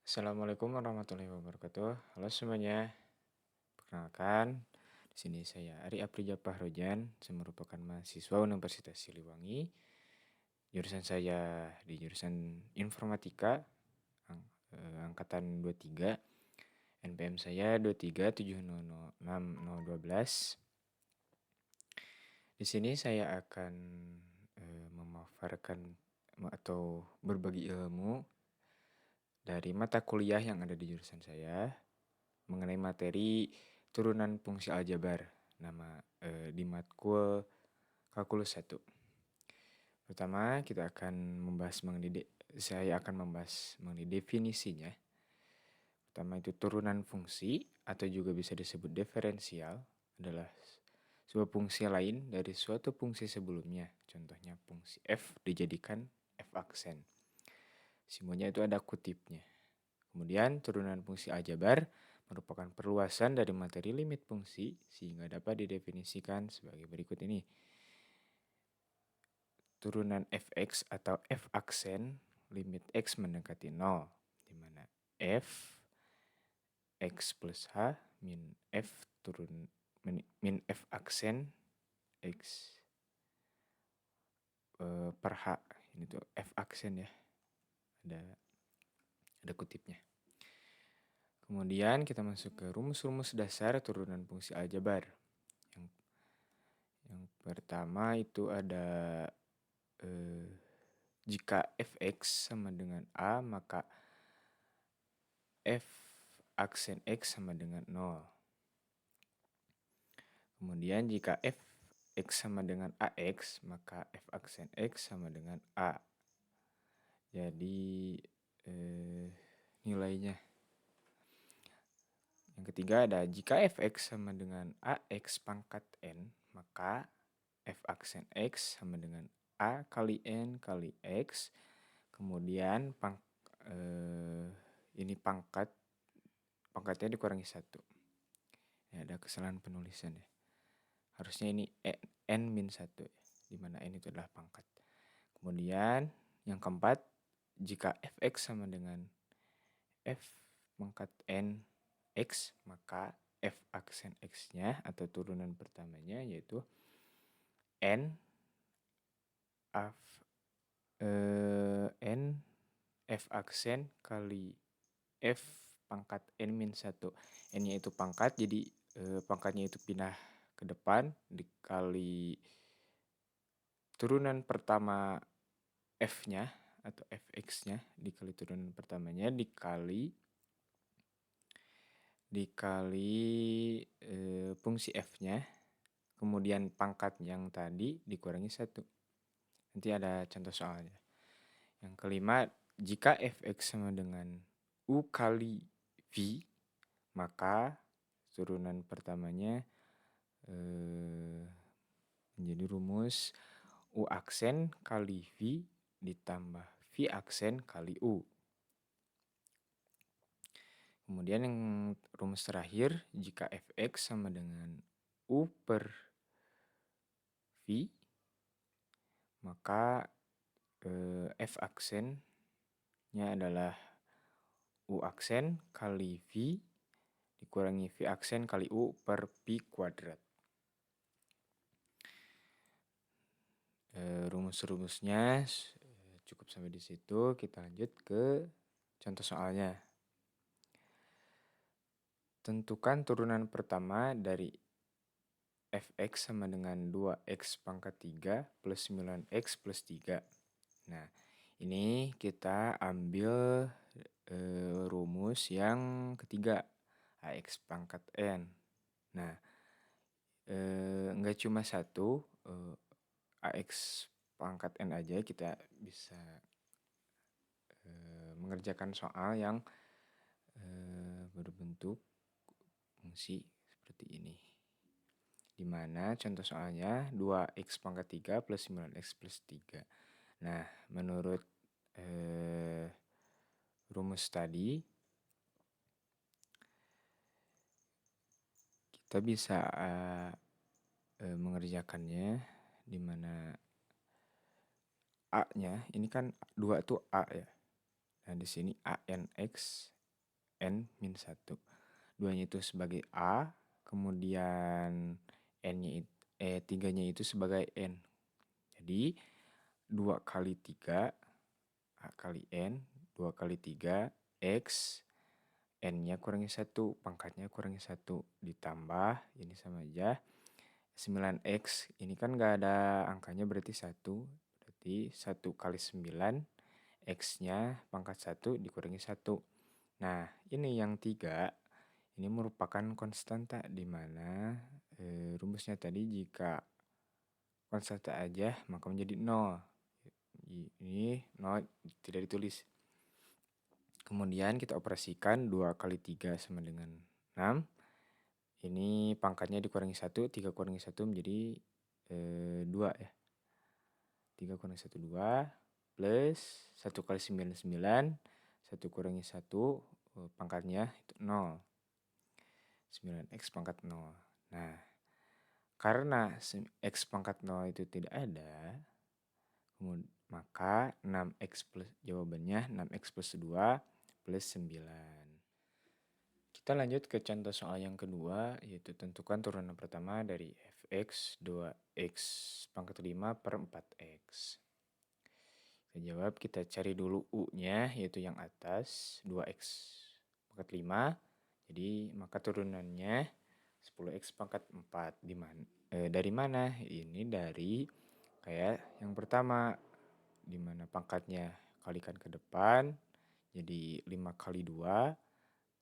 Assalamualaikum warahmatullahi wabarakatuh. Halo semuanya. Perkenalkan, di sini saya Ari Aprija Pahrojan. Saya merupakan mahasiswa Universitas Siliwangi. Jurusan saya di jurusan Informatika, angkatan 23. NPM saya 237060012. Di sini saya akan memaparkan atau berbagi ilmu dari mata kuliah yang ada di jurusan saya mengenai materi turunan fungsi aljabar di matkul kalkulus 1. Pertama, saya akan membahas mengenai definisinya. Pertama itu turunan fungsi atau juga bisa disebut diferensial adalah sebuah fungsi lain dari suatu fungsi sebelumnya. Contohnya fungsi f dijadikan f aksen. Semuanya itu ada kutipnya. Kemudian turunan fungsi aljabar merupakan perluasan dari materi limit fungsi sehingga dapat didefinisikan sebagai berikut ini. Turunan fx atau f aksen limit x mendekati 0, di mana f x plus h min f min f aksen x per h. Ini tuh f aksen ya. Ada kutipnya. Kemudian kita masuk ke rumus-rumus dasar turunan fungsi aljabar. Yang pertama itu ada jika fx sama dengan a, maka f aksen x sama dengan 0. Kemudian jika fx sama dengan ax, maka f aksen x sama dengan a. Jadi nilainya. Yang ketiga ada jika fx sama dengan ax pangkat n, maka f aksen x sama dengan a kali n kali x. Kemudian ini pangkatnya dikurangi 1. Ya, ada kesalahan penulisan ya. Harusnya ini n min 1 ya, di mana n itu adalah pangkat. Kemudian yang keempat, jika fx sama dengan f pangkat n x, maka f aksen x-nya atau turunan pertamanya yaitu n f aksen kali f pangkat n min 1. N-nya itu pangkat, jadi pangkatnya itu pindah ke depan dikali turunan pertama f-nya atau fx-nya dikali turunan pertamanya dikali fungsi f-nya, kemudian pangkat yang tadi dikurangi 1. Nanti ada contoh soalnya. Yang kelima, jika fx sama dengan u kali v, maka turunan pertamanya menjadi rumus u aksen kali v ditambah v aksen kali u. Kemudian yang rumus terakhir, jika fx sama dengan u per v, maka f aksennya adalah u aksen kali v dikurangi v aksen kali u per v kuadrat. Rumus-rumusnya cukup sampai di situ. Kita lanjut ke contoh soalnya. Tentukan turunan pertama dari fx sama dengan 2x pangkat 3 plus 9x plus 3. Nah, ini kita ambil rumus yang ketiga, ax pangkat n. Nah, nggak cuma satu ax pangkat n aja, kita bisa mengerjakan soal yang berbentuk fungsi seperti ini. Dimana contoh soalnya 2x pangkat 3 plus 9x plus 3. Nah, menurut rumus tadi, kita bisa mengerjakannya dimana a-nya ini kan 2 tuh a ya. Nah, di sini anx n min 1. 2-nya itu sebagai A, kemudian 3-nya itu sebagai N. Jadi 2 kali 3 A kali N, 2 kali 3 X, N-nya kurangi 1, pangkatnya kurangi 1, ditambah, ini sama aja, 9X, ini kan gak ada angkanya berarti 1, berarti 1 kali 9, X-nya pangkat 1 dikurangi 1. Nah, ini yang 3, ini merupakan konstanta di mana rumusnya tadi jika konstanta aja maka menjadi 0. Ini 0 tidak ditulis. Kemudian kita operasikan 2 kali 3 sama dengan 6. Ini pangkatnya dikurangi 1, 3 kurangi 1 menjadi 2 ya. 3 kurangi 1, 2, plus 1 kali 9, 9, 1 kurangi 1, pangkatnya itu 0. 9x pangkat 0. Nah, karena x pangkat 0 itu tidak ada, maka 6x plus, jawabannya 6x plus 2 plus 9. Kita lanjut ke contoh soal yang kedua, yaitu tentukan turunan pertama dari fx 2x pangkat 5 per 4x. Kita jawab, kita cari dulu u-nya, yaitu yang atas, 2x pangkat 5. Jadi maka turunannya 10x pangkat 4. Dari mana? Ini dari kayak yang pertama, di mana pangkatnya kalikan ke depan, jadi 5 kali 2,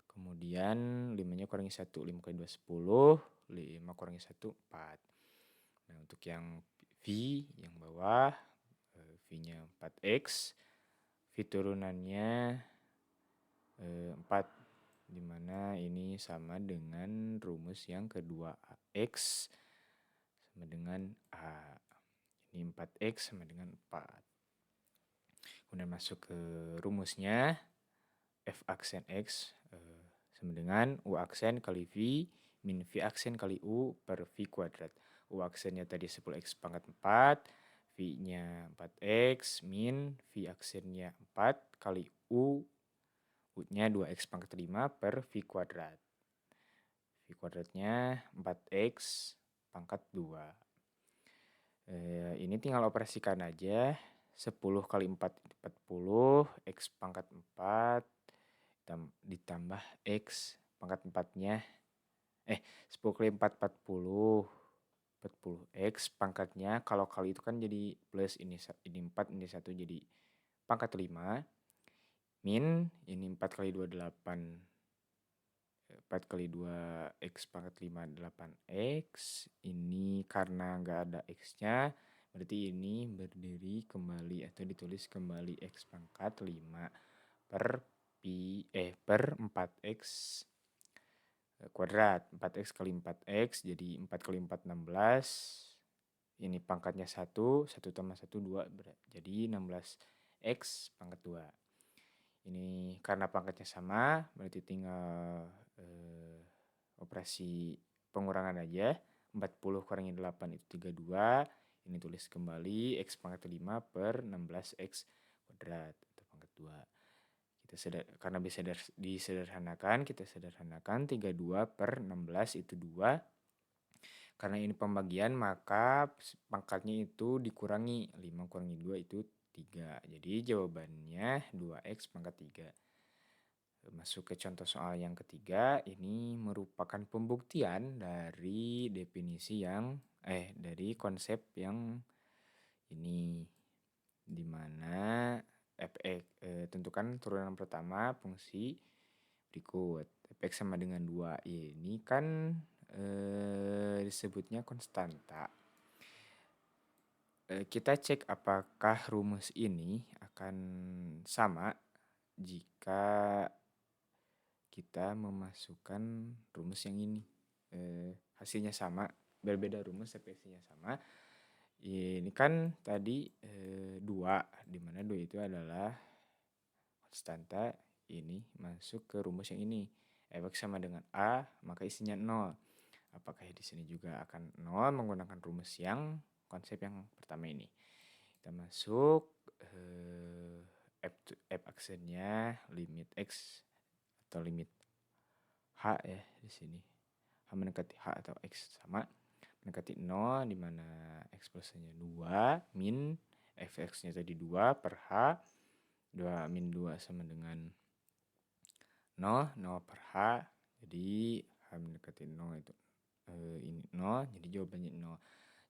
kemudian 5-nya kurangi 1, 5 kali 2 10, 5 kurangi 1 4. Nah, untuk yang V yang bawah, V-nya 4x, V turunannya 4, dimana ini sama dengan rumus yang kedua, X sama dengan A. Ini 4x sama dengan 4. Kemudian masuk ke rumusnya, F aksen X sama dengan U aksen kali V min V aksen kali U per V kuadrat. U aksennya tadi 10x pangkat 4, V-nya 4x min V aksennya 4 kali U-nya 2x pangkat 5 per V kuadrat. V kuadratnya 4x pangkat 2. Ini tinggal operasikan aja. 10 kali 4 itu 40, X pangkat 4 ditambah X pangkat 4-nya 10 kali 4 40 X pangkatnya, kalau kali itu kan jadi plus, ini 4, ini 1 jadi pangkat 5, min ini 4 kali 2 8, 4 kali 2 X pangkat 5 8X, ini karena nggak ada X-nya berarti ini berdiri kembali atau ditulis kembali X pangkat 5 per 4X kuadrat. 4x kali 4x jadi 4 kali 4 16. Ini pangkatnya 1, 1 tambah 1 2, jadi 16x pangkat 2. Ini karena pangkatnya sama, berarti tinggal operasi pengurangan aja. 40 kurangi 8 itu 32. Ini tulis kembali X pangkat 5 per 16X kuadrat atau pangkat 2. Karena bisa disederhanakan, kita sederhanakan 32 per 16 itu 2. Karena ini pembagian, maka pangkatnya itu dikurangi. 5 kurangi 2 itu 3. Jadi jawabannya 2x pangkat 3. Masuk ke contoh soal yang ketiga, ini merupakan pembuktian dari definisi yang dari konsep yang ini, dimana tentukan turunan pertama fungsi berikut. Fx sama dengan 2, ini kan disebutnya konstanta. Kita cek apakah rumus ini akan sama jika kita memasukkan rumus yang ini. Hasilnya sama, berbeda rumus tapi hasilnya sama. Ini kan tadi 2, dimana 2 itu adalah konstanta. Ini masuk ke rumus yang ini, Fx sama dengan A, maka isinya 0. Apakah di sini juga akan 0 menggunakan rumus yang konsep yang pertama ini. Kita masuk F aksennya limit X atau limit H ya di sini. H mendekati H atau X sama mendekati 0 di mana ekspresinya 2 min fx-nya tadi 2 per H 2 min 2 sama dengan 0 per H, jadi H mendekati 0 itu ini 0, jadi jawabannya 0.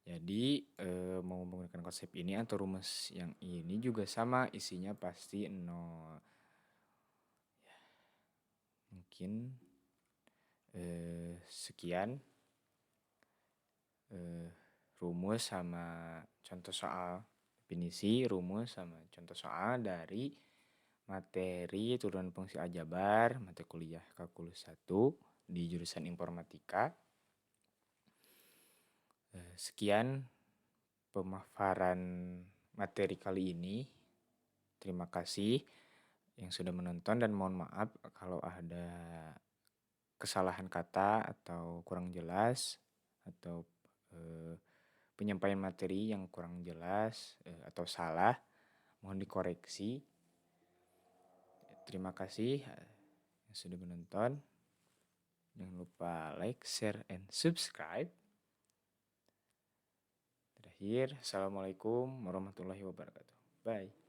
Jadi mau menggunakan konsep ini atau rumus yang ini juga sama, isinya pasti 0. Ya, mungkin sekian rumus sama contoh soal, definisi, rumus sama contoh soal dari materi turunan fungsi aljabar mata kuliah kalkulus 1 di jurusan informatika. Sekian pemaparan materi kali ini. Terima kasih yang sudah menonton dan mohon maaf kalau ada kesalahan kata atau kurang jelas atau penyampaian materi yang kurang jelas atau salah, mohon dikoreksi. Terima kasih yang sudah menonton. Jangan lupa like, share, and subscribe. Terakhir, Assalamualaikum warahmatullahi wabarakatuh. Bye.